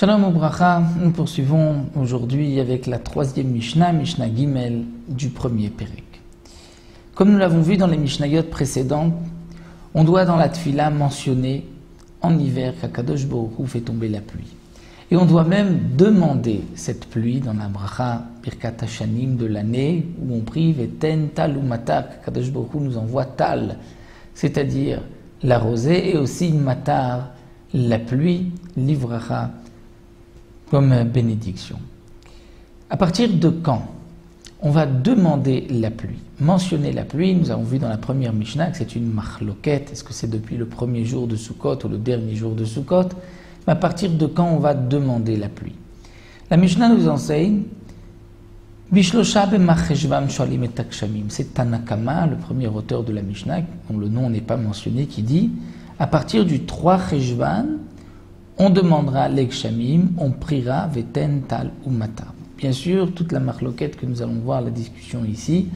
Shalom Ubracha, nous poursuivons aujourd'hui avec la troisième Mishnah, Mishnah Gimel du premier Pérek. Comme nous l'avons vu dans les Mishnayot précédentes, on doit dans la Tfila mentionner en hiver qu'Akadosh Baruch Hu fait tomber la pluie. Et on doit même demander cette pluie dans la Bracha Birkat Hashanim de l'année où on prie Veten Tal ou Matar, qu'Akadosh Baruch Hu nous envoie Tal, c'est-à-dire la rosée, et aussi Matar, la pluie, l'Ivracha, comme bénédiction. À partir de quand on va demander la pluie, mentionner la pluie? Nous avons vu dans la première Mishnah que c'est une machloket. Est-ce que c'est depuis le premier jour de Sukkot ou le dernier jour de Sukkot? Mais à partir de quand on va demander la pluie? La Mishnah nous enseigne Bishlosha b'macheshvan sholim et takshamim. C'est Tanakama, le premier auteur de la Mishnah, dont le nom n'est pas mentionné, qui dit à partir du 3 Cheshvan, on demandera l'Ekshamim, on priera Veten Tal ou Matar. Bien sûr, toute la marloquette que nous allons voir, la discussion ici,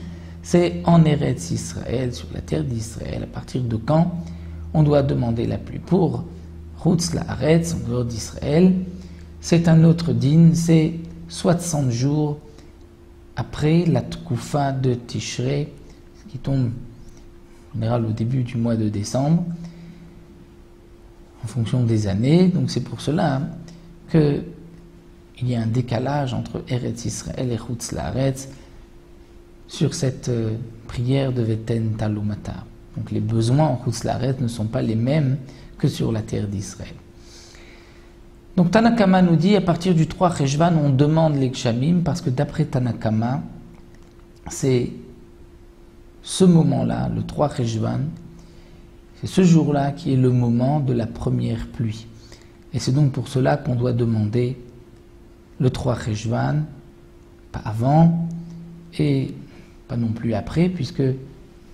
c'est en Eretz Israël, sur la terre d'Israël. À partir de quand on doit demander la pluie? Pour Chutz La'aretz, en dehors d'Israël, c'est un autre din, c'est 60 jours après la Tkoufa de Tishrei, qui tombe en général au début du mois de décembre, en fonction des années. Donc c'est pour cela qu'il y a un décalage entre Eretz Israël et Chutz La'aretz sur cette prière de Veten Tal ou Matar. Donc les besoins en Chutz La'aretz ne sont pas les mêmes que sur la terre d'Israël. Donc Tanakama nous dit à partir du 3 Cheshvan on demande l'Ekshamim parce que d'après Tanakama c'est ce moment-là, le 3 Cheshvan, c'est ce jour-là qui est le moment de la première pluie. Et c'est donc pour cela qu'on doit demander le 3 Cheshvan, pas avant et pas non plus après, puisque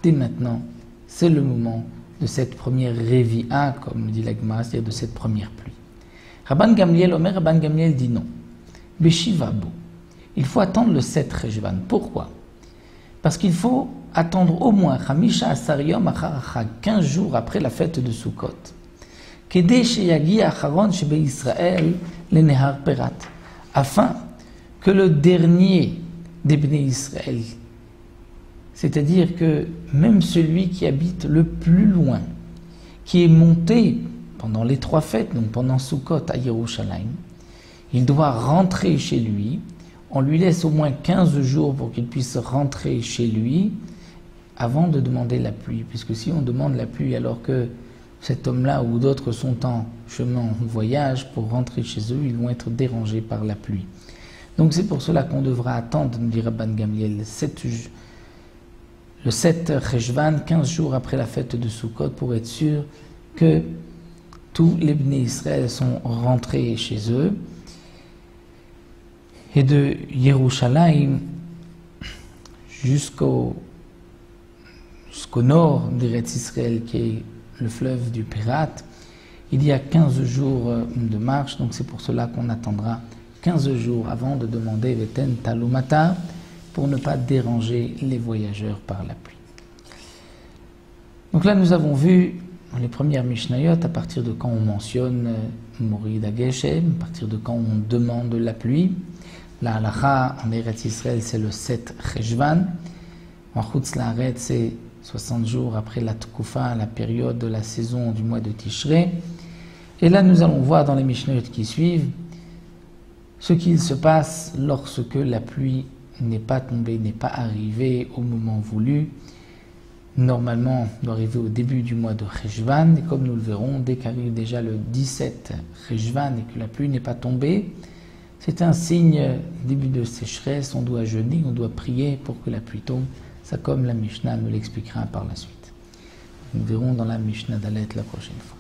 dès maintenant, c'est le moment de cette première Revi'a, comme dit la Gemara, c'est-à-dire de cette première pluie. Rabban Gamliel, Omer Rabban Gamliel dit non. Beshivabu. Il faut attendre le 7 Cheshvan. Pourquoi? Parce qu'il faut attendre au moins 15 jours après la fête de Sukkot. Afin que le dernier des Bnei Israël, c'est-à-dire que même celui qui habite le plus loin, qui est monté pendant les 3 fêtes, donc pendant Sukkot à Yerushalayim, il doit rentrer chez lui. On lui laisse au moins 15 jours pour qu'il puisse rentrer chez lui avant de demander la pluie. Puisque si on demande la pluie alors que cet homme-là ou d'autres sont en chemin, en voyage, pour rentrer chez eux, ils vont être dérangés par la pluie. Donc c'est pour cela qu'on devra attendre, nous dit Rabban Gamliel, le 7 Cheshvan, 15 jours après la fête de Sukkot, pour être sûr que tous les Bnei Israël sont rentrés chez eux. Et de Yerushalayim jusqu'au nord d'Eretz Israël, qui est le fleuve du Pérat, il y a 15 jours de marche, donc c'est pour cela qu'on attendra 15 jours avant de demander Veten Tal ou Matar, pour ne pas déranger les voyageurs par la pluie. Donc là nous avons vu dans les premières Mishnayot à partir de quand on mentionne Morid HaGeshem, à partir de quand on demande la pluie. La halacha en Eretz Israël, c'est le 7 Cheshvan. En Chutz La'aretz, c'est 60 jours après la Tkoufa, la période de la saison du mois de Tishrei. Et là, nous allons voir dans les Mishnayot qui suivent ce qu'il se passe lorsque la pluie n'est pas tombée, n'est pas arrivée au moment voulu. Normalement, elle doit arriver au début du mois de Cheshvan. Et comme nous le verrons, dès qu'arrive déjà le 17 Cheshvan et que la pluie n'est pas tombée, c'est un signe début de sécheresse, on doit jeûner, on doit prier pour que la pluie tombe. Ça comme la Mishnah nous l'expliquera par la suite. Nous verrons dans la Mishnah Dalet la prochaine fois.